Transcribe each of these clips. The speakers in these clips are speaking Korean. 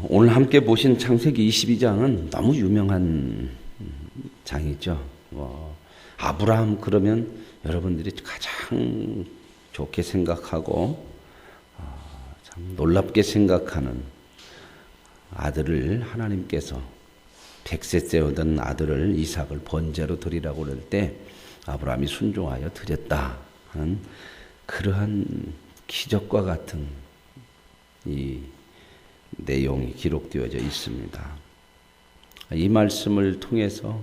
오늘 함께 보신 창세기 22장은 너무 유명한 장이죠. 아브라함 그러면 여러분들이 가장 좋게 생각하고 참 놀랍게 생각하는 아들을 하나님께서 100세 때우던 아들을 이삭을 번제로 드리라고 그럴 때 아브라함이 순종하여 드렸다 하는 그러한 기적과 같은 이 내용이 기록되어져 있습니다. 이 말씀을 통해서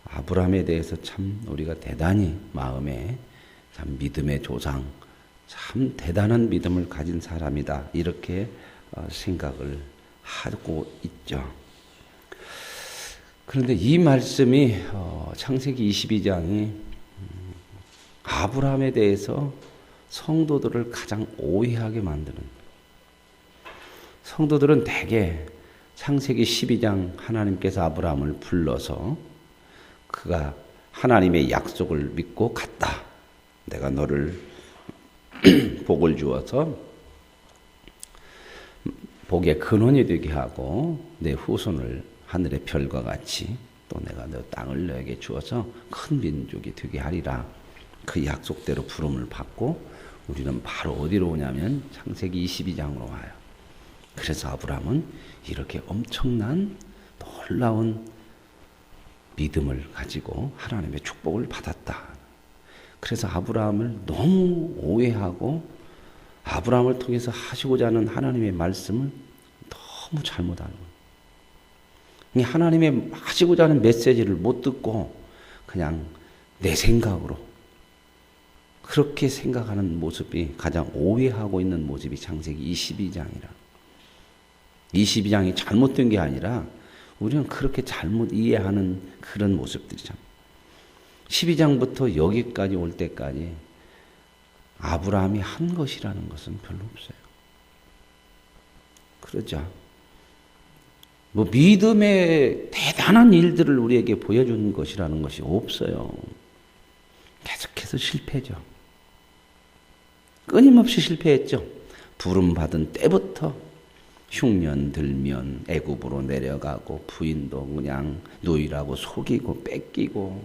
아브라함에 대해서 참 우리가 대단히 마음에 참 믿음의 조상, 참 대단한 믿음을 가진 사람이다 이렇게 생각을 하고 있죠. 그런데 이 말씀이 창세기 22장이 아브라함에 대해서 성도들을 가장 오해하게 만드는, 성도들은 대개 창세기 12장 하나님께서 아브라함을 불러서 그가 하나님의 약속을 믿고 갔다. 내가 너를 복을 주어서 복의 근원이 되게 하고 내 후손을 하늘의 별과 같이 또 내가 너 땅을 너에게 주어서 큰 민족이 되게 하리라. 그 약속대로 부름을 받고 우리는 바로 어디로 오냐면 창세기 22장으로 와요. 그래서 아브라함은 이렇게 엄청난 놀라운 믿음을 가지고 하나님의 축복을 받았다. 그래서 아브라함을 너무 오해하고 아브라함을 통해서 하시고자 하는 하나님의 말씀을 너무 잘못 알고 하나님의 하시고자 하는 메시지를 못 듣고 그냥 내 생각으로 그렇게 생각하는 모습이 가장 오해하고 있는 모습이 창세기 22장이라. 22장이 잘못된 게 아니라 우리는 그렇게 잘못 이해하는 그런 모습들이죠. 12장부터 여기까지 올 때까지 아브라함이 한 것이라는 것은 별로 없어요. 그러죠. 믿음의 대단한 일들을 우리에게 보여주는 것이라는 것이 없어요. 계속해서 실패죠. 끊임없이 실패했죠. 부름받은 때부터 흉년 들면 애굽으로 내려가고 부인도 그냥 누이라고 속이고 뺏기고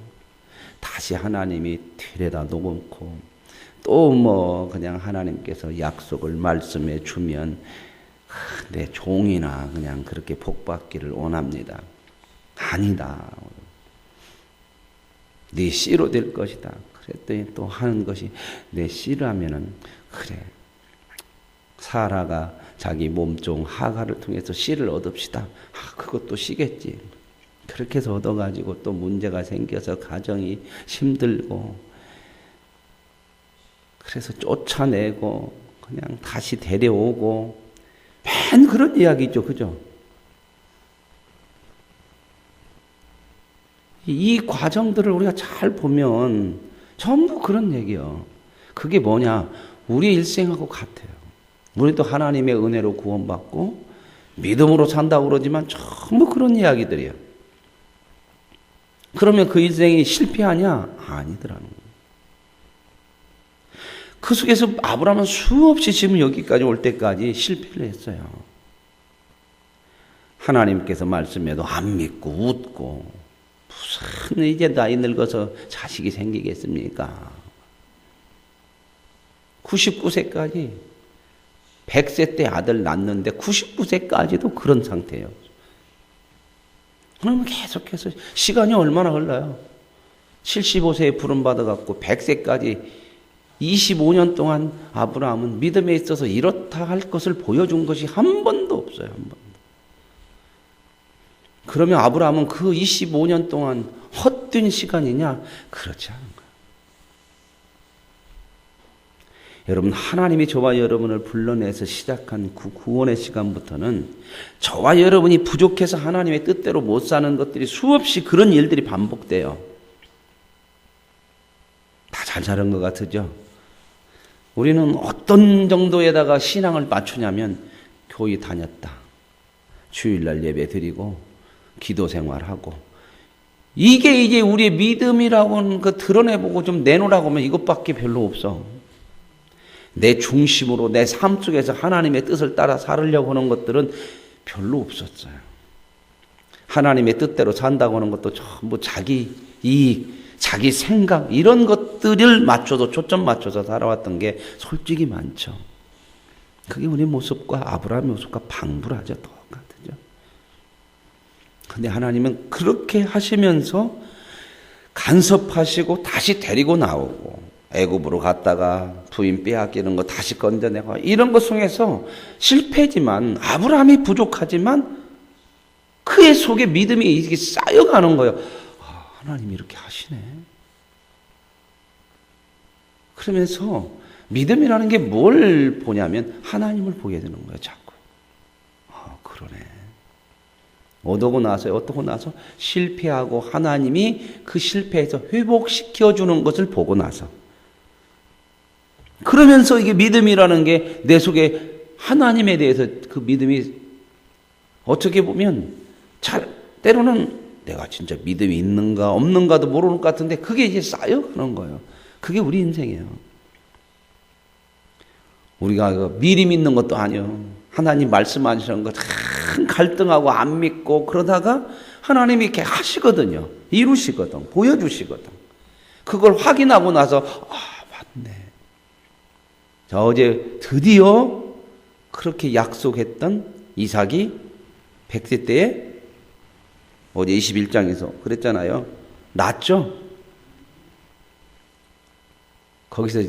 다시 하나님이 데려다 놓고 또 그냥 하나님께서 약속을 말씀해 주면 내 종이나 그냥 그렇게 복받기를 원합니다. 아니다. 네 씨로 될 것이다. 그랬더니 또 하는 것이 내 씨라면은 그래. 사라가 자기 몸종 하가를 통해서 씨를 얻읍시다. 그것도 씨겠지. 그렇게 해서 얻어가지고 또 문제가 생겨서 가정이 힘들고 그래서 쫓아내고 그냥 다시 데려오고 맨 그런 이야기죠. 그죠? 이 과정들을 우리가 잘 보면 전부 그런 얘기예요. 그게 뭐냐? 우리 일생하고 같아요. 우리도 하나님의 은혜로 구원받고 믿음으로 산다고 그러지만 전부 그런 이야기들이에요. 그러면 그 인생이 실패하냐? 아니더라는 거예요. 그 속에서 아브라함은 수없이 지금 여기까지 올 때까지 실패를 했어요. 하나님께서 말씀해도 안 믿고 웃고 무슨 이제 나이 늙어서 자식이 생기겠습니까? 99세까지 100세 때 아들 낳는데 99세까지도 그런 상태예요. 그러면 계속해서 시간이 얼마나 흘러요? 75세에 부름받아갖고 100세까지 25년 동안 아브라함은 믿음에 있어서 이렇다 할 것을 보여준 것이 한 번도 없어요. 한 번도. 그러면 아브라함은 그 25년 동안 헛된 시간이냐? 그렇지 않은 거예요. 여러분, 하나님이 저와 여러분을 불러내서 시작한 그 구원의 시간부터는 저와 여러분이 부족해서 하나님의 뜻대로 못 사는 것들이 수없이 그런 일들이 반복돼요. 다 잘 자란 것 같으죠? 우리는 어떤 정도에다가 신앙을 맞추냐면 교회 다녔다. 주일날 예배 드리고 기도 생활하고 이게 이제 우리의 믿음이라고 하는 거 드러내보고 좀 내놓으라고 하면 이것밖에 별로 없어. 내 중심으로 내 삶 속에서 하나님의 뜻을 따라 살으려고 하는 것들은 별로 없었어요. 하나님의 뜻대로 산다고 하는 것도 전부 자기 이익, 자기 생각 이런 것들을 맞춰서 초점 맞춰서 살아왔던 게 솔직히 많죠. 그게 우리 모습과 아브라함의 모습과 방불하죠. 똑같죠. 근데 하나님은 그렇게 하시면서 간섭하시고 다시 데리고 나오고 애굽으로 갔다가 부인 빼앗기는 거 다시 건져내고 이런 것 속에서 실패지만 아브라함이 부족하지만 그의 속에 믿음이 이렇게 쌓여가는 거예요. 하나님이 이렇게 하시네. 그러면서 믿음이라는 게 뭘 보냐면 하나님을 보게 되는 거예요. 자꾸. 그러네. 어떻고 나서 실패하고 하나님이 그 실패에서 회복시켜주는 것을 보고 나서 그러면서 이게 믿음이라는 게 내 속에 하나님에 대해서 그 믿음이 어떻게 보면 때로는 내가 진짜 믿음이 있는가 없는가도 모르는 것 같은데 그게 이제 쌓여가는 거예요. 그게 우리 인생이에요. 우리가 미리 믿는 것도 아니에요. 하나님 말씀하시는 거 큰 갈등하고 안 믿고 그러다가 하나님이 이렇게 하시거든요. 이루시거든. 보여주시거든. 그걸 확인하고 나서 맞네. 자, 어제 드디어 그렇게 약속했던 이삭이 100세 때에 어제 21장에서 그랬잖아요. 낳았죠? 거기서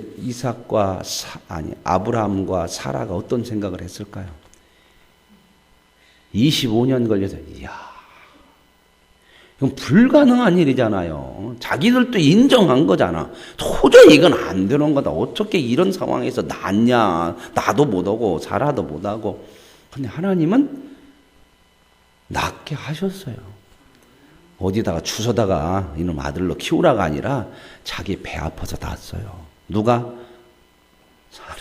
아브라함과 사라가 어떤 생각을 했을까요? 25년 걸려서, 이야, 이건 불가능한 일이잖아요. 자기들도 인정한 거잖아. 도저히 이건 안 되는 거다. 어떻게 이런 상황에서 낳냐. 나도 못하고, 사라도 못하고. 근데 하나님은 낳게 하셨어요. 어디다가 주워다가 이놈 아들로 키우라가 아니라 자기 배 아파서 낳았어요. 누가? 사라.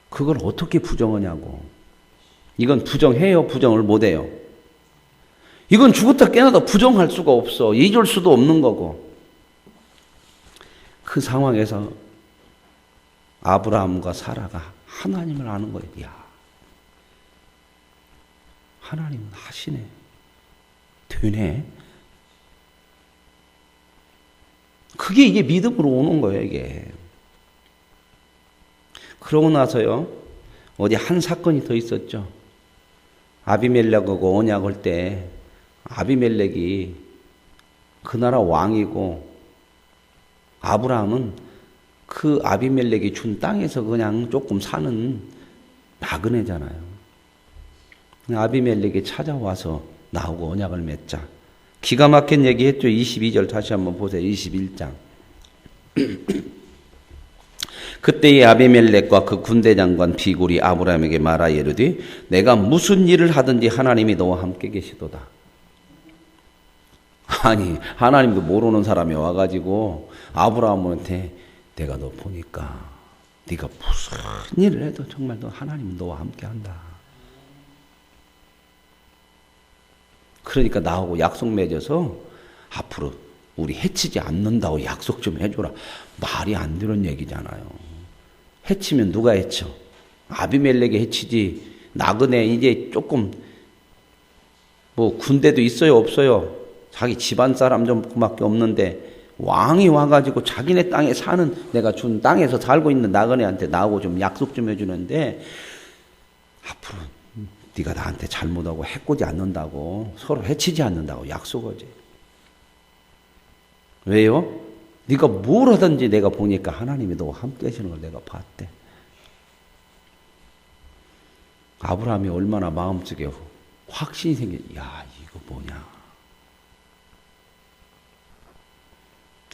그걸 어떻게 부정하냐고. 이건 부정해요, 부정을 못해요. 이건 죽었다 깨어나도 부정할 수가 없어. 잊을 수도 없는 거고. 그 상황에서 아브라함과 사라가 하나님을 아는 거예요. 야, 하나님은 하시네. 되네. 그게 이게 믿음으로 오는 거예요, 이게. 그러고 나서요, 어디 한 사건이 더 있었죠. 아비멜렉하고 언약할 때 아비멜렉이 그 나라 왕이고 아브라함은 그 아비멜렉이 준 땅에서 그냥 조금 사는 나그네잖아요. 아비멜렉이 찾아와서 나하고 언약을 맺자. 기가 막힌 얘기 했죠. 22절 다시 한번 보세요. 21장. 그때의 아비멜렉과 그 군대 장관 비굴이 아브라함에게 말하 이르되 내가 무슨 일을 하든지 하나님이 너와 함께 계시도다. 아니, 하나님도 모르는 사람이 와가지고 아브라함한테 내가 너 보니까 네가 무슨 일을 해도 정말 너 하나님은 너와 함께 한다. 그러니까 나하고 약속 맺어서 앞으로 우리 해치지 않는다고 약속 좀 해줘라. 말이 안 되는 얘기잖아요. 해치면 누가 해쳐? 아비멜렉이 해치지. 나그네 이제 조금 뭐 군대도 있어요 없어요? 자기 집안 사람 좀밖에 없는데 왕이 와가지고 자기네 땅에 사는 내가 준 땅에서 살고 있는 나그네한테 나하고 좀 약속 좀 해주는데 앞으로 네가 나한테 잘못하고 해코지 않는다고 서로 해치지 않는다고 약속하지. 왜요? 네가 뭘 하든지 내가 보니까 하나님이 너와 함께 하시는 걸 내가 봤대. 아브라함이 얼마나 마음속에 확신이 야, 이거 뭐냐.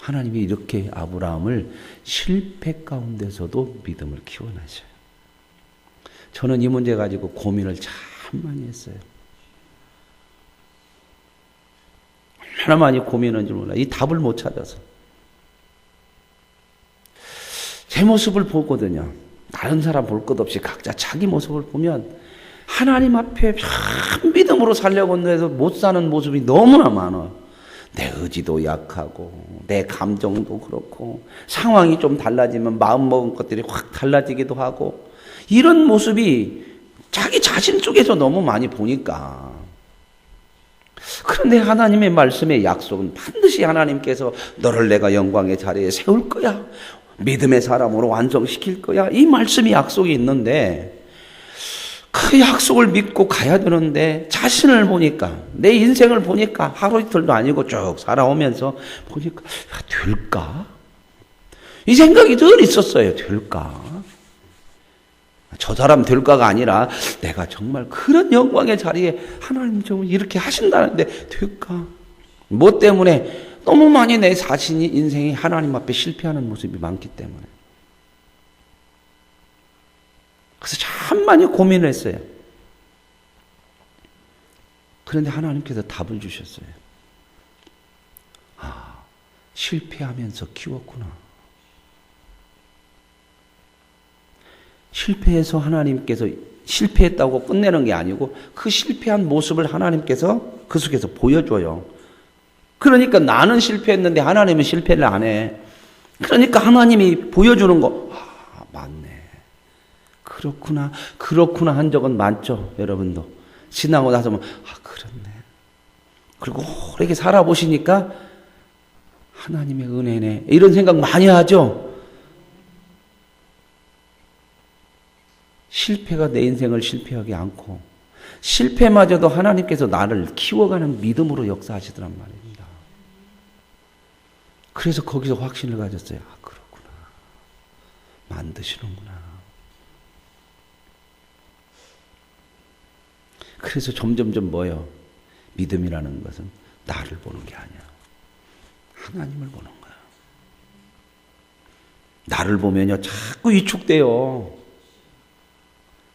하나님이 이렇게 아브라함을 실패 가운데서도 믿음을 키워나셔요. 저는 이 문제 가지고 고민을 참 많이 했어요. 얼마나 많이 고민했는지 몰라. 이 답을 못 찾아서. 제 모습을 보거든요. 다른 사람 볼 것 없이 각자 자기 모습을 보면 하나님 앞에 참 믿음으로 살려고 해서 못 사는 모습이 너무나 많아. 내 의지도 약하고 내 감정도 그렇고 상황이 좀 달라지면 마음먹은 것들이 확 달라지기도 하고 이런 모습이 자기 자신 속에서 너무 많이 보니까. 그런데 하나님의 말씀의 약속은 반드시 하나님께서 너를 내가 영광의 자리에 세울 거야. 믿음의 사람으로 완성시킬 거야. 이 말씀이 약속이 있는데 그 약속을 믿고 가야 되는데 자신을 보니까 내 인생을 보니까 하루 이틀도 아니고 쭉 살아오면서 보니까 될까? 이 생각이 늘 있었어요. 될까? 저 사람 될까가 아니라 내가 정말 그런 영광의 자리에 하나님 좀 이렇게 하신다는데 될까? 뭐 때문에? 너무 많이 내 자신이 인생이 하나님 앞에 실패하는 모습이 많기 때문에. 그래서 참 많이 고민을 했어요. 그런데 하나님께서 답을 주셨어요. 아, 실패하면서 키웠구나. 실패해서 하나님께서 실패했다고 끝내는 게 아니고 그 실패한 모습을 하나님께서 그 속에서 보여줘요. 그러니까 나는 실패했는데 하나님은 실패를 안 해. 그러니까 하나님이 보여주는 거, 아, 맞네. 그렇구나 한 적은 많죠, 여러분도. 지나고 나서 뭐, 아, 그렇네. 그리고 오래 살아보시니까 하나님의 은혜네. 이런 생각 많이 하죠. 실패가 내 인생을 실패하게 않고 실패마저도 하나님께서 나를 키워가는 믿음으로 역사하시더란 말입니다. 그래서 거기서 확신을 가졌어요. 아, 그렇구나. 만드시는구나. 그래서 점점점 뭐예요? 믿음이라는 것은 나를 보는 게 아니야. 하나님을 보는 거야. 나를 보면요, 자꾸 위축돼요.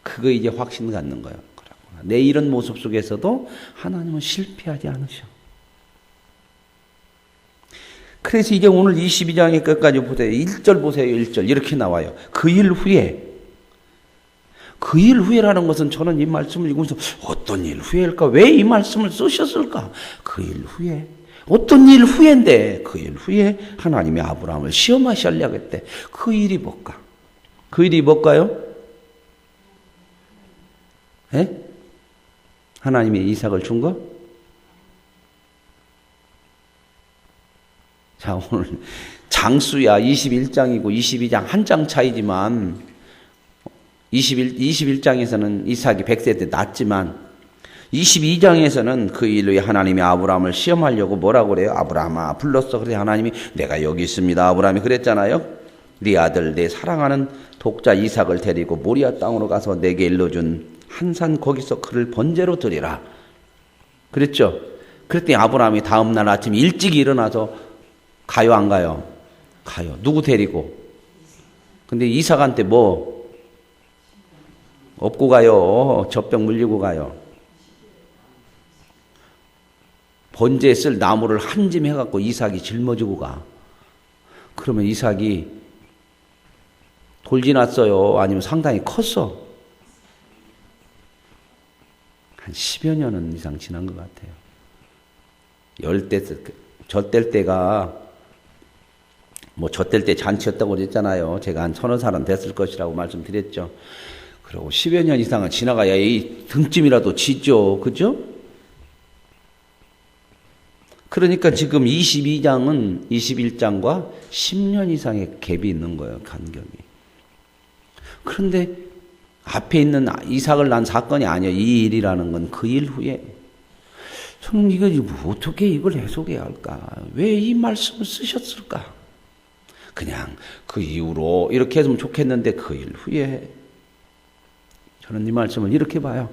그거 이제 확신 갖는 거예요. 내 이런 모습 속에서도 하나님은 실패하지 않으셔. 그래서 이제 오늘 22장의 끝까지 보세요. 1절 보세요. 1절 이렇게 나와요. 그 일 후에라는 것은 저는 이 말씀을 읽으면서 어떤 일 후에일까? 왜 이 말씀을 쓰셨을까? 그 일 후에. 어떤 일 후에인데 그 일 후에 하나님이 아브라함을 시험하시려고 했대. 그 일이 뭘까? 그 일이 뭘까요? 예? 하나님이 이삭을 준 거? 자, 오늘 장수야 21장이고 22장 한 장 차이지만 21장에서는 이삭이 100세 때 낳았지만 22장에서는 그 일로 하나님이 아브라함을 시험하려고 뭐라고 그래요? 아브라함아 불렀어. 그래서 하나님이 내가 여기 있습니다. 아브라함이 그랬잖아요. 네 아들 내 사랑하는 독자 이삭을 데리고 모리아 땅으로 가서 내게 일러준 한 산 거기서 그를 번제로 드리라. 그랬죠? 그랬더니 아브라함이 다음날 아침 일찍 일어나서 가요 안 가요? 가요. 누구 데리고? 근데 이삭한테 뭐 업고 가요? 젖병 물리고 가요. 번제에 쓸 나무를 한 짐 해갖고 이삭이 짊어지고 가. 그러면 이삭이 돌지났어요? 아니면 상당히 컸어? 한 10여 년은 이상 지난 것 같아요. 젖될 때가 뭐 젖될 때 잔치였다고 그랬잖아요. 제가 한 1000살은 됐을 것이라고 말씀드렸죠. 그리고 10여 년 이상은 지나가야 이 등짐이라도 지죠. 그죠? 그러니까 지금 22장은 21장과 10년 이상의 갭이 있는 거예요. 간격이. 그런데 앞에 있는 이삭을 낳은 사건이 아니에요. 이 일이라는 건 그 일 후에. 저는 이거 어떻게 이걸 해석해야 할까? 왜 이 말씀을 쓰셨을까? 그냥 그 이후로 이렇게 했으면 좋겠는데 그 일 후에. 저는 이 말씀을 이렇게 봐요.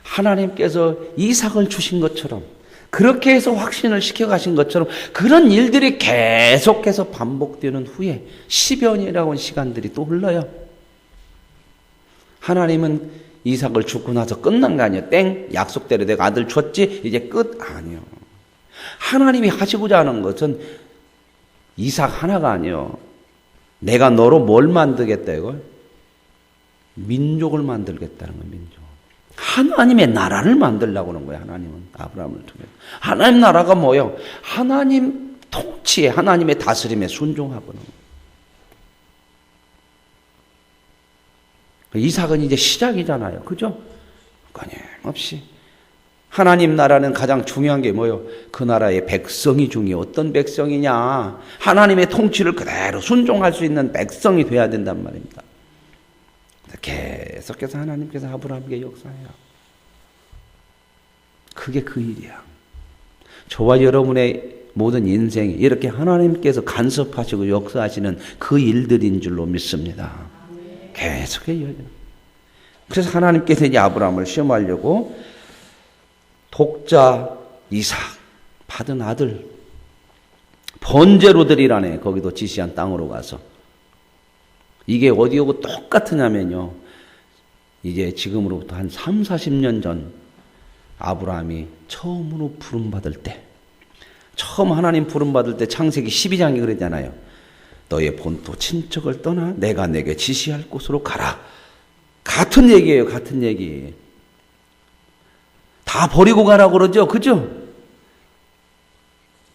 하나님께서 이삭을 주신 것처럼 그렇게 해서 확신을 시켜가신 것처럼 그런 일들이 계속해서 반복되는 후에 10여 년이라고 시간들이 또 흘러요. 하나님은 이삭을 죽고 나서 끝난 거 아니에요. 땡 약속대로 내가 아들 줬지 이제 끝 아니요. 하나님이 하시고자 하는 것은 이삭 하나가 아니요. 내가 너로 뭘 만들겠다 이걸? 민족을 만들겠다는 거예요. 민족. 하나님의 나라를 만들려고 하는 거예요. 하나님은 아브라함을 통해. 하나님 나라가 뭐예요? 하나님 통치에 하나님의 다스림에 순종하고는 거예요. 이삭은 이제 시작이잖아요. 그죠? 끊임없이. 하나님 나라는 가장 중요한 게 뭐예요? 그 나라의 백성이 중요해요. 어떤 백성이냐? 하나님의 통치를 그대로 순종할 수 있는 백성이 돼야 된단 말입니다. 계속해서 하나님께서 아브라함에게 역사해요. 그게 그 일이야. 저와 여러분의 모든 인생이 이렇게 하나님께서 간섭하시고 역사하시는 그 일들인 줄로 믿습니다. 계속해요. 그래서 하나님께서 이제 아브라함을 시험하려고 독자 이삭 받은 아들 번제로 드리라네. 거기도 지시한 땅으로 가서. 이게 어디하고 똑같으냐면요, 이제 지금으로부터 한 3, 40년 전 아브라함이 처음으로 부름받을 때, 처음 하나님 부름받을 때 창세기 12장이 그러잖아요. 너의 본토 친척을 떠나 내가 내게 지시할 곳으로 가라. 같은 얘기예요. 같은 얘기. 다 버리고 가라고 그러죠. 그죠?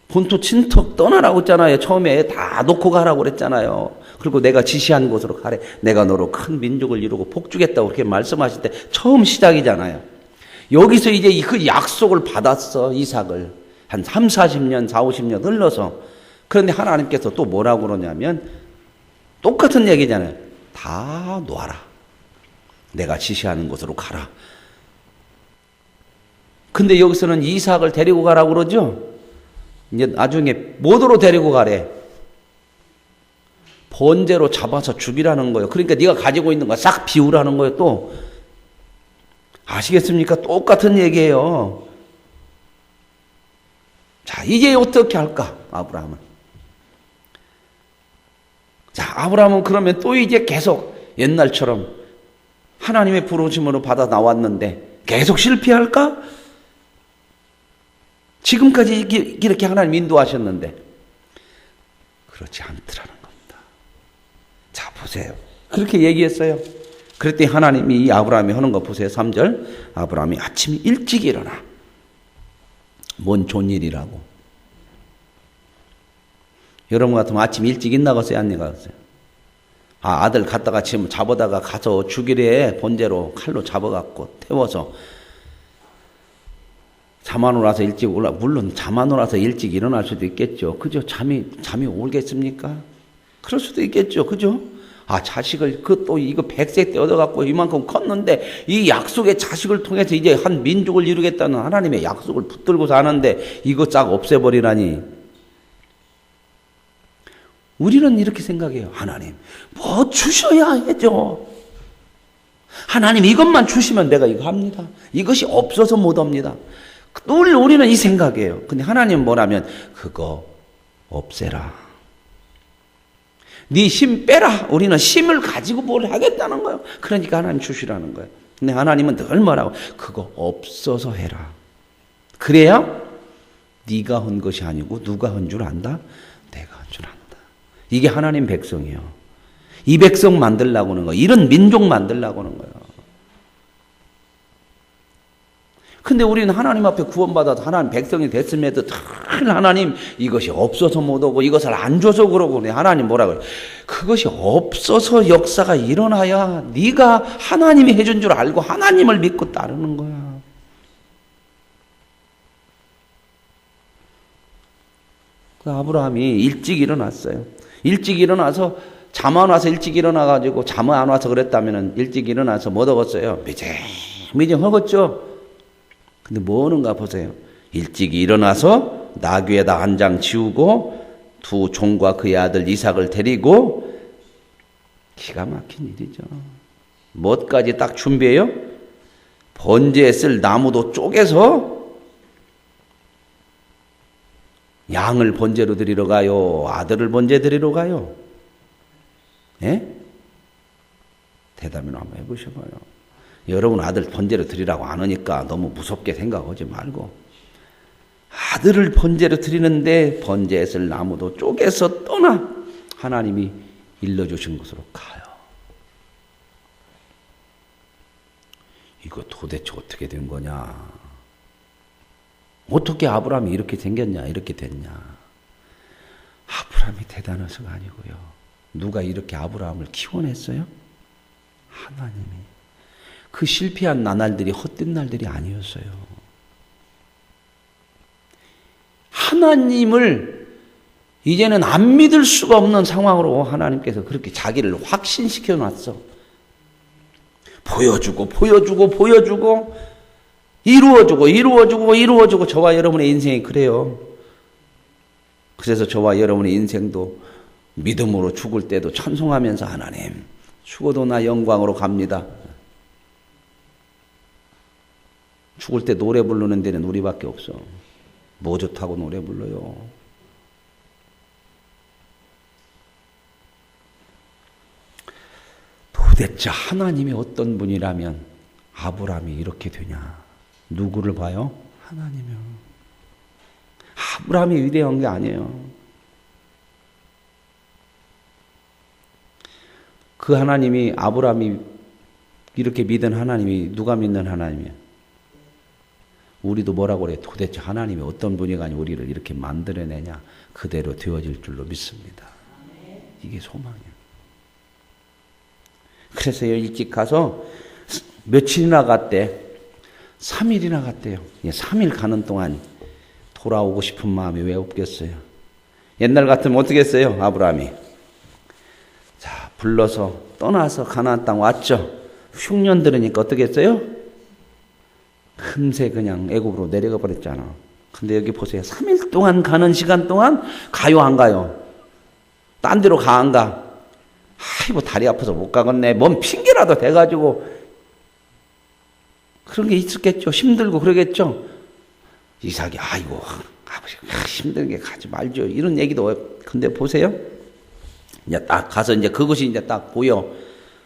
본토 친척 떠나라고 했잖아요. 처음에 다 놓고 가라고 그랬잖아요. 그리고 내가 지시한 곳으로 가래. 내가 너로 큰 민족을 이루고 복주겠다고 그렇게 말씀하실 때 처음 시작이잖아요. 여기서 이제 그 약속을 받았어. 이삭을. 한 3, 40년, 4, 50년 흘러서. 그런데 하나님께서 또 뭐라고 그러냐면 똑같은 얘기잖아요. 다 놓아라. 내가 지시하는 곳으로 가라. 근데 여기서는 이삭을 데리고 가라고 그러죠? 이제 나중에 뭐로 데리고 가래? 번제로 잡아서 죽이라는 거예요. 그러니까 네가 가지고 있는 거 싹 비우라는 거예요. 또 아시겠습니까? 똑같은 얘기예요. 자, 이제 어떻게 할까? 아브라함은. 자, 아브라함은 그러면 또 이제 계속 옛날처럼 하나님의 부르심으로 받아 나왔는데 계속 실패할까? 지금까지 이렇게 하나님 인도하셨는데 그렇지 않더라는 겁니다. 자, 보세요. 그렇게 얘기했어요. 그랬더니 하나님이 이 아브라함이 하는 거 보세요. 3절. 아브라함이 아침 일찍 일어나. 뭔 좋은 일이라고. 여러분 같으면 아침 일찍 일나갔어요? 안 일나갔어요? 아들 갔다가 지금 잡아다가 가서 죽이래. 번제로 칼로 잡아갖고 태워서 잠 안 오라서 일찍 물론 잠 안 오라서 일찍 일어날 수도 있겠죠. 그죠? 잠이 오겠습니까? 그럴 수도 있겠죠. 그죠? 자식을 또 이거 100세 때 얻어갖고 이만큼 컸는데 이 약속의 자식을 통해서 이제 한 민족을 이루겠다는 하나님의 약속을 붙들고 사는데 이거 싹 없애버리라니. 우리는 이렇게 생각해요. 하나님 뭐 주셔야 해죠. 하나님 이것만 주시면 내가 이거 합니다. 이것이 없어서 못 합니다. 늘 우리는 이 생각이에요. 근데 하나님 뭐라면 그거 없애라. 네 힘 빼라. 우리는 힘을 가지고 뭘 하겠다는 거예요. 그러니까 하나님 주시라는 거예요. 근데 하나님은 늘 뭐라고? 그거 없어서 해라. 그래야 네가 한 것이 아니고 누가 한 줄 안다? 내가 한 줄 안다. 이게 하나님 백성이에요. 이 백성 만들려고 하는 거예요. 이런 민족 만들려고 하는 거예요. 근데 우리는 하나님 앞에 구원받아서 하나님 백성이 됐음에도 늘 하나님 이것이 없어서 못 오고 이것을 안 줘서 그러고 하나님 뭐라고 그래요? 그것이 없어서 역사가 일어나야 네가 하나님이 해준 줄 알고 하나님을 믿고 따르는 거야. 그 아브라함이 일찍 일어났어요. 일찍 일어나서 잠 안 와서 일찍 일어나가지고 잠 안 와서 그랬다면 일찍 일어나서 뭐 얻었어요? 미쟁 허겄죠? 근데 뭐 하는가 보세요. 일찍 일어나서 나귀에다 한 장 지우고 두 종과 그의 아들 이삭을 데리고 기가 막힌 일이죠. 뭐까지 딱 준비해요? 번제에 쓸 나무도 쪼개서 양을 번제로 드리러 가요? 아들을 번제 드리러 가요? 예? 대답이나 한번 해보셔봐요. 여러분 아들 번제로 드리라고 안 하니까 너무 무섭게 생각하지 말고 아들을 번제로 드리는데 번제에 쓸 나무도 쪼개서 떠나 하나님이 일러주신 곳으로 가요. 이거 도대체 어떻게 된 거냐? 어떻게 아브라함이 이렇게 생겼냐? 이렇게 됐냐? 아브라함이 대단해서가 아니고요. 누가 이렇게 아브라함을 키워냈어요? 하나님이. 그 실패한 나날들이 헛된 날들이 아니었어요. 하나님을 이제는 안 믿을 수가 없는 상황으로 하나님께서 그렇게 자기를 확신시켜 놨어. 보여주고 이루어주고 저와 여러분의 인생이 그래요. 그래서 저와 여러분의 인생도 믿음으로 죽을 때도 찬송하면서 하나님 죽어도 나 영광으로 갑니다. 죽을 때 노래 부르는 데는 우리밖에 없어. 뭐 좋다고 노래 불러요. 도대체 하나님이 어떤 분이라면 아브라함이 이렇게 되냐? 누구를 봐요? 하나님이요. 아브라함이 위대한 게 아니에요. 그 하나님이 아브라함이 이렇게 믿은 하나님이 누가 믿는 하나님이에요? 우리도 뭐라고 그래요? 도대체 하나님이 어떤 분이가 우리를 이렇게 만들어내냐? 그대로 되어질 줄로 믿습니다. 이게 소망이에요. 그래서 일찍 가서 며칠이나 갔대? 3일이나 갔대요. 3일 가는 동안 돌아오고 싶은 마음이 왜 없겠어요? 옛날 같으면 어떻게 했어요? 아브라함이. 자, 불러서 떠나서 가나안 땅 왔죠. 흉년 들으니까 어떻게 했어요? 금세 그냥 애굽으로 내려가 버렸잖아. 근데 여기 보세요. 3일 동안 가는 시간 동안 가요 안 가요? 딴 데로 가 안 가? 아이고 다리 아파서 못 가겠네. 뭔 핑계라도 대가지고 그런 게 있었겠죠. 힘들고 그러겠죠. 이삭이 아이고 아버지 힘들게 가지 말죠. 이런 얘기도. 근데 보세요. 이제 딱 가서 이제 그것이 이제 딱 보여.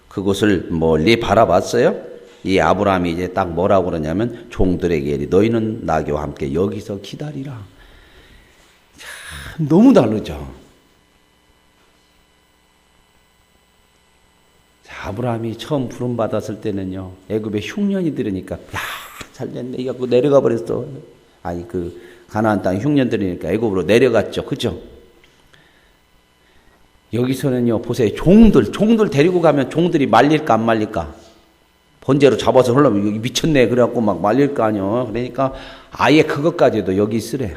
그것을 멀리 바라봤어요. 이 아브라함이 이제 딱 뭐라고 그러냐면 종들에게 이르 너희는 나귀와 함께 여기서 기다리라. 참 너무 다르죠. 자, 아브라함이 처음 부름 받았을 때는요. 애굽에 흉년이 들으니까 야, 잘됐네. 이거 내려가 버렸어. 아니 그 가나안 땅 흉년 들으니까 애굽으로 내려갔죠. 그죠? 여기서는요. 보세요. 종들 데리고 가면 종들이 말릴까 안 말릴까? 번제로 잡아서 흘러면 여기 미쳤네 그래갖고 막 말릴 거 아니요. 그러니까 아예 그것까지도 여기 있으래.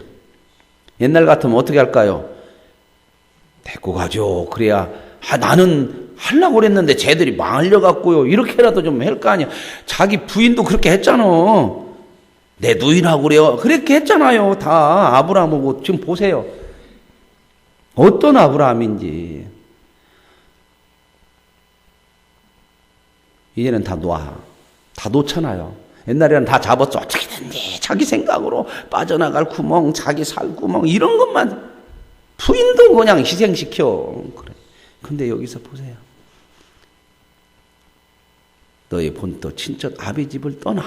옛날 같으면 어떻게 할까요? 데리고 가죠. 그래야 나는 하려고 그랬는데 쟤들이 말려갖고요. 이렇게라도 좀 할 거 아니야. 자기 부인도 그렇게 했잖아. 내 누이라고 그래요. 그렇게 했잖아요. 다 아브라함하고 지금 보세요. 어떤 아브라함인지. 이제는 다 놓잖아요. 옛날에는 다 잡았어. 어떻게든지 자기 생각으로 빠져나갈 구멍, 자기 살 구멍 이런 것만 부인도 그냥 희생시켜. 그래. 근데 여기서 보세요. 너의 본토 친척 아비 집을 떠나.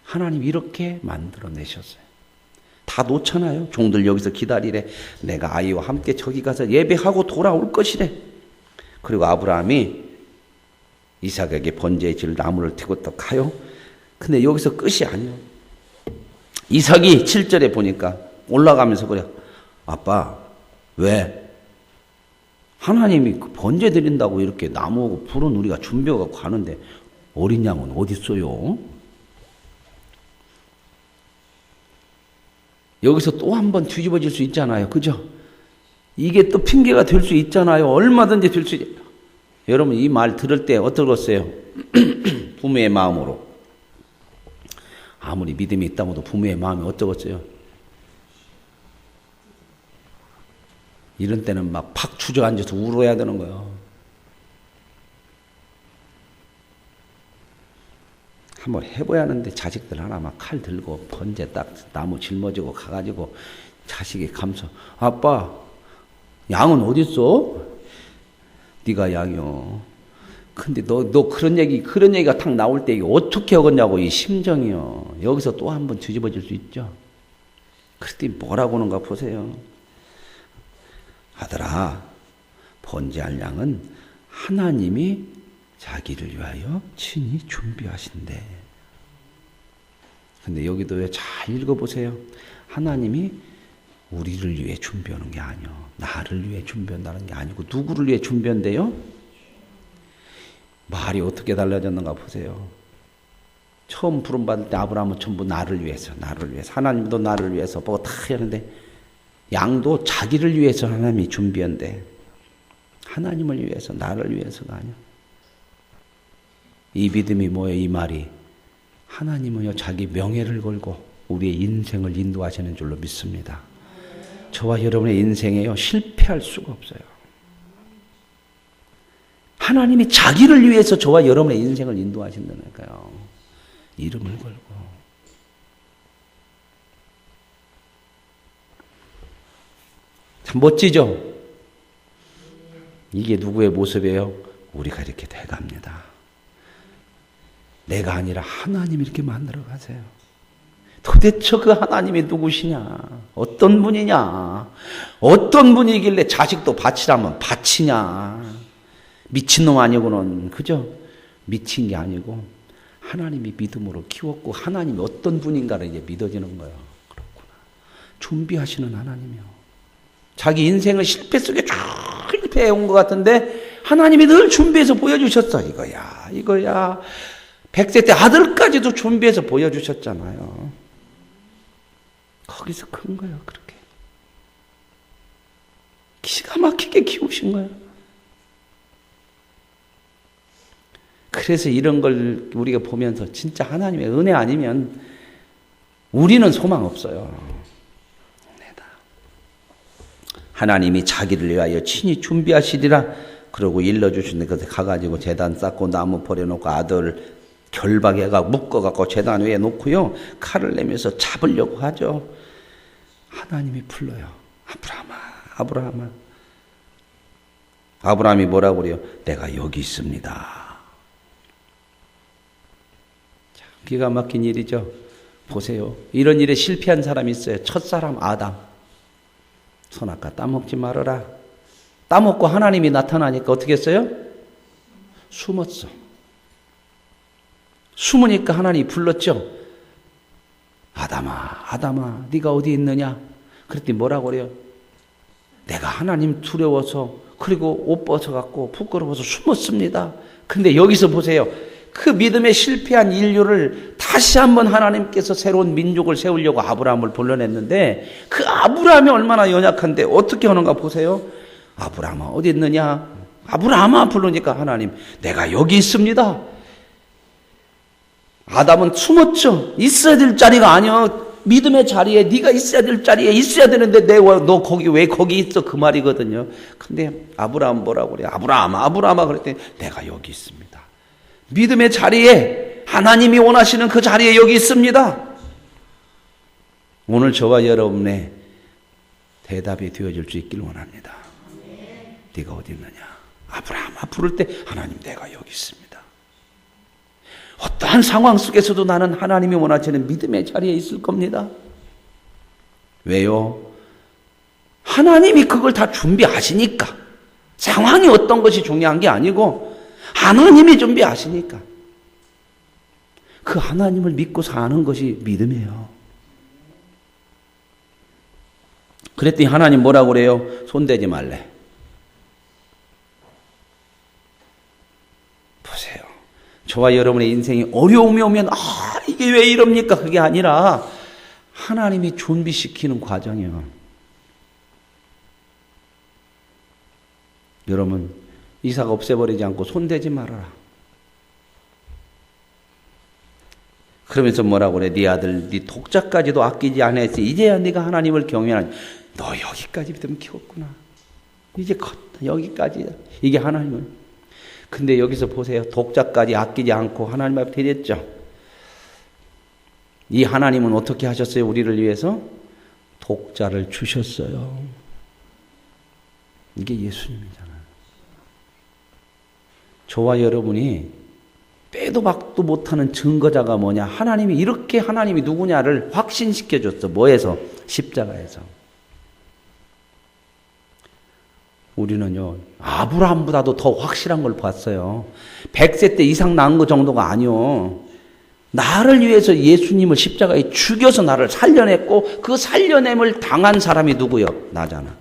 하나님 이렇게 만들어내셨어요. 다 놓잖아요. 종들 여기서 기다리래. 내가 아이와 함께 저기 가서 예배하고 돌아올 것이래. 그리고 아브라함이 이삭에게 번제에 질 나무를 튀고 또 가요. 근데 여기서 끝이 아니에요. 이삭이 7절에 보니까 올라가면서 그래. 아빠 왜? 하나님이 번제 드린다고 이렇게 나무하고 불은 우리가 준비하고 가는데 어린 양은 어디 있어요? 여기서 또 한 번 뒤집어질 수 있잖아요. 그죠? 이게 또 핑계가 될 수 있잖아요. 얼마든지 될 수 있잖아요. 여러분 이 말 들을 때 어떠겠어요? 부모의 마음으로. 아무리 믿음이 있다고 해도 부모의 마음이 어떠겠어요? 이런 때는 막 팍 주저앉아서 울어야 되는 거예요. 한번 해봐야 하는데 자식들 하나 막 칼 들고 번제 딱 나무 짊어지고 가가지고 자식이 감서 아빠 양은 어디 있어? 네가 양이요. 근데 너 그런 얘기가 탁 나올 때 이게 어떻게 하겠냐고 이 심정이요. 여기서 또 한 번 뒤집어질 수 있죠. 그때 뭐라고 하는가 보세요. 아들아, 번제할 양은 하나님이 자기를 위하여 친히 준비하신대. 근데 여기도 왜 잘 읽어보세요. 하나님이 우리를 위해 준비하는 게 아니요. 나를 위해 준비한다는 게 아니고 누구를 위해 준비한대요? 말이 어떻게 달라졌는가 보세요. 처음 부름받을 때 아브라함은 전부 나를 위해서. 하나님도 나를 위해서 뭐 다 하는데 양도 자기를 위해서 하나님이 준비한대. 하나님을 위해서, 나를 위해서가 아니야. 이 믿음이 뭐예요? 이 말이 하나님은요 자기 명예를 걸고 우리의 인생을 인도하시는 줄로 믿습니다. 저와 여러분의 인생에요 실패할 수가 없어요. 하나님이 자기를 위해서 저와 여러분의 인생을 인도하신다니까요. 이름을 걸고. 참 멋지죠? 이게 누구의 모습이에요? 우리가 이렇게 돼갑니다. 내가 아니라 하나님이 이렇게 만들어 가세요. 도대체 그 하나님이 누구시냐? 어떤 분이냐? 어떤 분이길래 자식도 바치라면 바치냐? 미친놈 아니고는, 그죠? 미친 게 아니고 하나님이 믿음으로 키웠고 하나님이 어떤 분인가를 이제 믿어지는 거예요. 그렇구나. 준비하시는 하나님이요. 자기 인생을 실패 속에 쭉 실패해온 것 같은데 하나님이 늘 준비해서 보여주셨어. 이거야. 100세 때 아들까지도 준비해서 보여주셨잖아요. 거기서 큰 거예요. 그렇게. 기가 막히게 키우신 거예요. 그래서 이런 걸 우리가 보면서 진짜 하나님의 은혜 아니면 우리는 소망 없어요. 은혜다. 하나님이 자기를 위하여 친히 준비하시리라. 그러고 일러주시는 것에 가가지고 제단 쌓고 나무 버려놓고 아들 결박해가 묶어갖고 제단 위에 놓고요. 칼을 내면서 잡으려고 하죠. 하나님이 불러요. 아브라함아. 아브라함이 뭐라고 그래요? 내가 여기 있습니다. 기가 막힌 일이죠. 보세요. 이런 일에 실패한 사람이 있어요. 첫사람 아담. 손 아까 따먹지 말아라. 따먹고 하나님이 나타나니까 어떻게 했어요? 숨었어. 숨으니까 하나님이 불렀죠. 아담아, 네가 어디 있느냐? 그랬더니 뭐라고 그래요? 내가 하나님 두려워서 그리고 옷 벗어갖고 부끄러워서 숨었습니다. 근데 여기서 보세요. 그 믿음에 실패한 인류를 다시 한번 하나님께서 새로운 민족을 세우려고 아브라함을 불러냈는데 그 아브라함이 얼마나 연약한데 어떻게 하는가 보세요. 아브라함아 어디 있느냐? 아브라함아 부르니까 하나님 내가 여기 있습니다. 아담은 숨었죠. 있어야 될 자리가 아니야. 믿음의 자리에 네가 있어야 될 자리에 있어야 되는데 너 거기 왜 거기 있어? 그 말이거든요. 근데 아브라함 뭐라고 그래? 아브라함아 그랬더니 내가 여기 있습니다. 믿음의 자리에 하나님이 원하시는 그 자리에 여기 있습니다. 오늘 저와 여러분의 대답이 되어줄 수 있길 원합니다. 네가 어디 있느냐? 아브라함아 부를 때 하나님 내가 여기 있습니다. 어떠한 상황 속에서도 나는 하나님이 원하시는 믿음의 자리에 있을 겁니다. 왜요? 하나님이 그걸 다 준비하시니까. 상황이 어떤 것이 중요한 게 아니고 하나님이 준비하시니까. 그 하나님을 믿고 사는 것이 믿음이에요. 그랬더니 하나님 뭐라고 그래요? 손대지 말래. 보세요. 저와 여러분의 인생이 어려움이 오면 이게 왜 이럽니까? 그게 아니라 하나님이 준비시키는 과정이에요. 여러분 이삭 없애버리지 않고 손대지 말아라. 그러면서 뭐라고 그래? 네 아들 네 독자까지도 아끼지 않았지. 이제야 네가 하나님을 경외하니. 너 여기까지 믿음 키웠구나. 이제 컸다. 여기까지야. 이게 하나님은. 근데 여기서 보세요. 독자까지 아끼지 않고 하나님 앞에 드렸죠. 이 하나님은 어떻게 하셨어요? 우리를 위해서 독자를 주셨어요. 이게 예수님이잖아요. 저와 여러분이 빼도 박도 못하는 증거자가 뭐냐? 하나님이 이렇게 하나님이 누구냐를 확신시켜줬어. 뭐에서? 십자가에서. 우리는요, 아브라함보다도 더 확실한 걸 봤어요. 100세 때 이상 낳은 거 정도가 아니요. 나를 위해서 예수님을 십자가에 죽여서 나를 살려냈고 그 살려냄을 당한 사람이 누구요? 나잖아.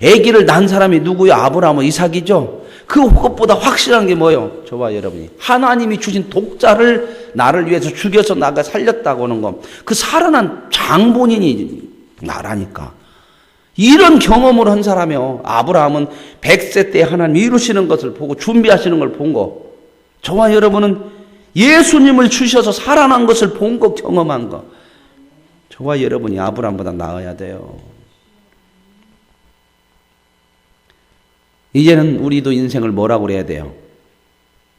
아기를 낳은 사람이 누구요? 아브라함은 이삭이죠. 그것보다 확실한 게 뭐예요? 저와 여러분이 하나님이 주신 독자를 나를 위해서 죽여서 나가 살렸다고 하는 거. 그 살아난 장본인이 나라니까. 이런 경험을 한 사람이요. 아브라함은 100세 때 하나님 이루시는 것을 보고 준비하시는 걸 본 거. 저와 여러분은 예수님을 주셔서 살아난 것을 본 거, 경험한 거. 저와 여러분이 아브라함보다 나아야 돼요. 이제는 우리도 인생을 뭐라고 그래야 돼요?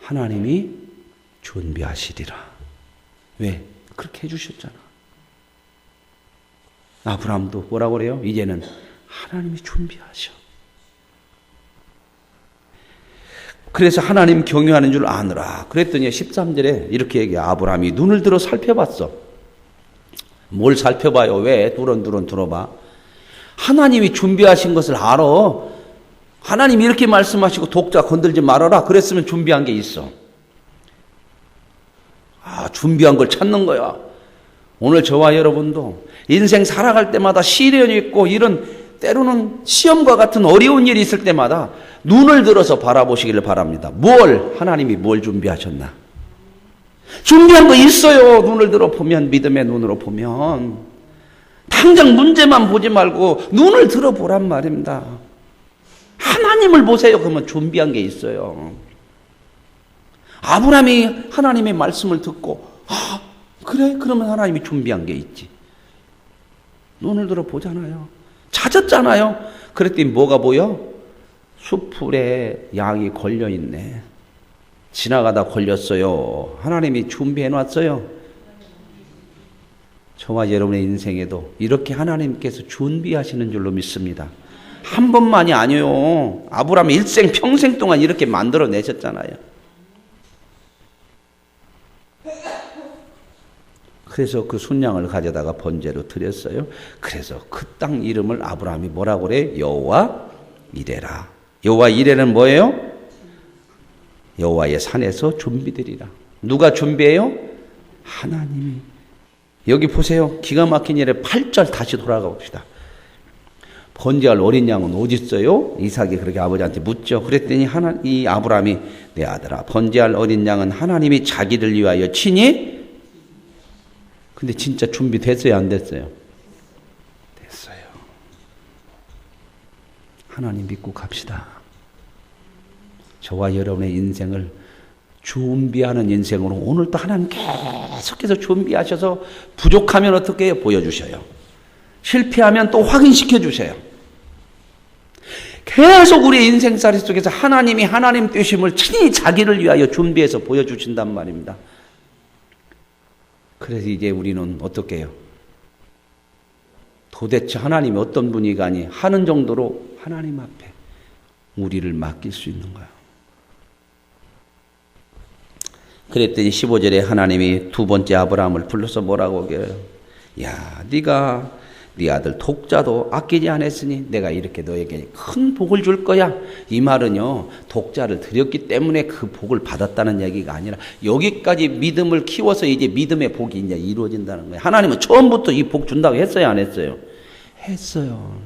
하나님이 준비하시리라. 왜? 그렇게 해주셨잖아. 아브라함도 뭐라고 그래요? 이제는 하나님이 준비하셔. 그래서 하나님 경외하는 줄 아느라. 그랬더니 13절에 이렇게 얘기해. 아브라함이 눈을 들어 살펴봤어. 뭘 살펴봐요? 왜? 두런두런 들어봐. 하나님이 준비하신 것을 알아. 하나님이 이렇게 말씀하시고 독자 건들지 말아라. 그랬으면 준비한 게 있어. 준비한 걸 찾는 거야. 오늘 저와 여러분도 인생 살아갈 때마다 시련이 있고 이런 때로는 시험과 같은 어려운 일이 있을 때마다 눈을 들어서 바라보시기를 바랍니다. 하나님이 뭘 준비하셨나? 준비한 거 있어요. 눈을 들어 보면, 믿음의 눈으로 보면. 당장 문제만 보지 말고 눈을 들어 보란 말입니다. 하나님을 보세요. 그러면 준비한 게 있어요. 아브라함이 하나님의 말씀을 듣고 그래? 그러면 하나님이 준비한 게 있지. 눈을 들어 보잖아요. 찾았잖아요. 그랬더니 뭐가 보여? 수풀에 양이 걸려있네. 지나가다 걸렸어요. 하나님이 준비해놨어요. 저와 여러분의 인생에도 이렇게 하나님께서 준비하시는 줄로 믿습니다. 한 번만이 아니에요. 아브라함이 일생 평생 동안 이렇게 만들어내셨잖아요. 그래서 그 순양을 가져다가 번제로 드렸어요. 그래서 그 땅 이름을 아브라함이 뭐라고 그래? 여호와 이레라. 여호와 이레는 뭐예요? 여호와의 산에서 준비되리라. 누가 준비해요? 하나님이. 여기 보세요. 기가 막힌 일에 8절 다시 돌아가 봅시다. 번제할 어린 양은 어디 있어요? 이삭이 그렇게 아버지한테 묻죠. 그랬더니 이 아브라함이 내 아들아, 번제할 어린 양은 하나님이 자기를 위하여 친히. 근데 진짜 준비됐어요, 안 됐어요? 됐어요. 하나님 믿고 갑시다. 저와 여러분의 인생을 준비하는 인생으로 오늘도 하나님 계속해서 준비하셔서 부족하면 어떻게 해요? 보여주셔요. 실패하면 또 확인시켜 주세요. 계속 우리의 인생살이 속에서 하나님이 하나님 되심을 친히 자기를 위하여 준비해서 보여주신단 말입니다. 그래서 이제 우리는 어떻게 해요? 도대체 하나님이 어떤 분이가니 하는 정도로 하나님 앞에 우리를 맡길 수 있는 거야. 그랬더니 15절에 하나님이 두 번째 아브라함을 불러서 뭐라고 그래요? 야, 네가 네 아들 독자도 아끼지 않았으니 내가 이렇게 너에게 큰 복을 줄 거야. 이 말은요, 독자를 드렸기 때문에 그 복을 받았다는 얘기가 아니라 여기까지 믿음을 키워서 이제 믿음의 복이 이제 이루어진다는 거예요. 하나님은 처음부터 이 복 준다고 했어요, 안 했어요? 했어요.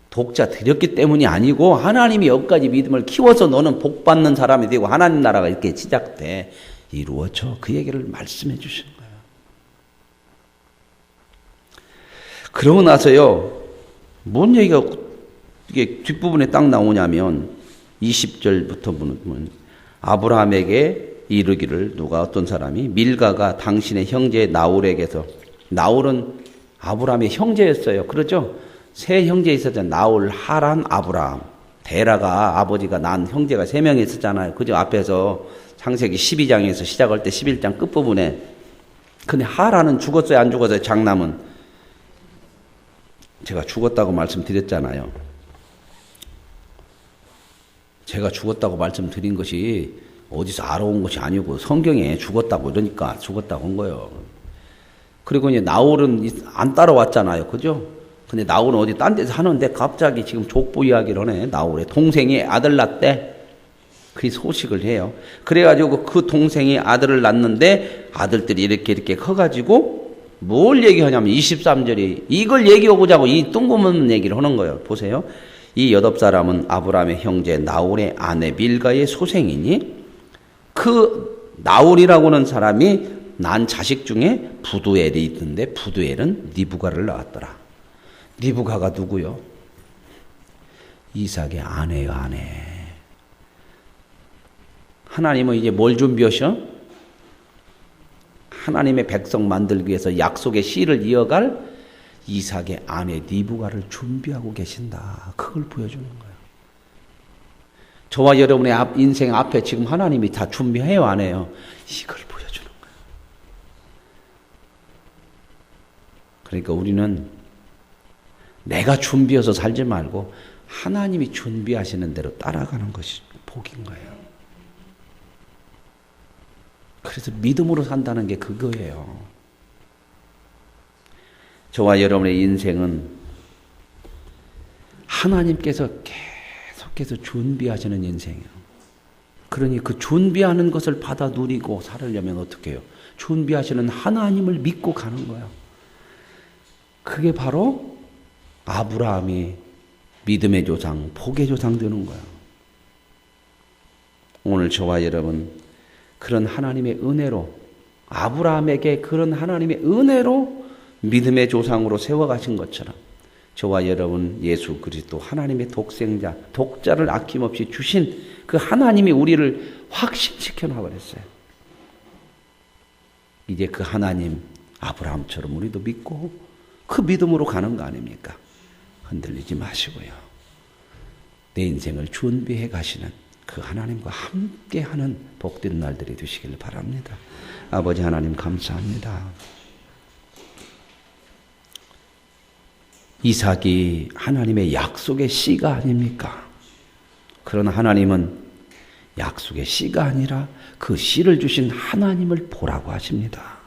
독자 드렸기 때문이 아니고 하나님이 여기까지 믿음을 키워서 너는 복 받는 사람이 되고 하나님 나라가 이렇게 시작돼 이루어져. 그 얘기를 말씀해 주시는 거예요. 그러고 나서요, 뭔 얘기가 이게 뒷부분에 딱 나오냐면 20절부터 보면 아브라함에게 이르기를 누가 어떤 사람이 밀가가 당신의 형제 나홀에게서, 나홀은 아브라함의 형제였어요. 그렇죠? 세 형제 있었잖아요. 나홀, 하란, 아브라함. 데라가 아버지가 난 형제가 3명이 있었잖아요. 그죠? 앞에서 창세기 12장에서 시작할 때 11장 끝부분에. 근데 하란은 죽었어요, 안 죽었어요? 장남은. 제가 죽었다고 말씀드렸잖아요. 제가 죽었다고 말씀드린 것이 어디서 알아온 것이 아니고 성경에 죽었다고 그러니까 죽었다고 한 거예요. 그리고 이제 나홀은 안 따라왔잖아요. 그죠? 근데 나홀은 어디 딴 데서 하는데 갑자기 지금 족보 이야기를 하네. 나홀의 동생이 아들 낳대. 그 소식을 해요. 그래가지고 그 동생이 아들을 낳는데 아들들이 이렇게 커가지고 뭘 얘기하냐면 23절이 이걸 얘기해보자고 이 뜬금없는 얘기를 하는 거예요. 보세요. 이 8사람은 아브라함의 형제 나홀의 아내 밀가의 소생이니 그 나홀이라고는 사람이 난 자식 중에 부두엘이 있는데 부두엘은 리브가를 낳았더라. 리브가가 누구요? 이삭의 아내요, 아내. 하나님은 이제 뭘 준비하셔? 하나님의 백성 만들기 위해서 약속의 씨를 이어갈 이삭의 아내 리브가를 준비하고 계신다. 그걸 보여주는 거예요. 저와 여러분의 인생 앞에 지금 하나님이 다 준비해요, 안 해요? 이걸 보여주는 거예요. 그러니까 우리는 내가 준비해서 살지 말고 하나님이 준비하시는 대로 따라가는 것이 복인 거예요. 그래서 믿음으로 산다는 게 그거예요. 저와 여러분의 인생은 하나님께서 계속해서 준비하시는 인생이에요. 그러니 그 준비하는 것을 받아 누리고 살으려면 어떻게 해요? 준비하시는 하나님을 믿고 가는 거예요. 그게 바로 아브라함이 믿음의 조상, 복의 조상 되는 거예요. 오늘 저와 여러분 그런 하나님의 은혜로 아브라함에게 그런 하나님의 은혜로 믿음의 조상으로 세워가신 것처럼 저와 여러분 예수 그리스도 하나님의 독생자, 독자를 아낌없이 주신 그 하나님이 우리를 확신시켜 놔버렸어요. 이제 그 하나님 아브라함처럼 우리도 믿고 그 믿음으로 가는 거 아닙니까? 흔들리지 마시고요. 내 인생을 준비해 가시는 그 하나님과 함께하는 복된 날들이 되시길 바랍니다. 아버지 하나님 감사합니다. 이삭이 하나님의 약속의 씨가 아닙니까? 그러나 하나님은 약속의 씨가 아니라 그 씨를 주신 하나님을 보라고 하십니다.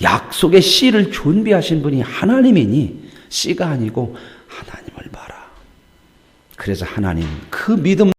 약속의 씨를 준비하신 분이 하나님이니 씨가 아니고 하나님을 봐라. 그래서 하나님 그 믿음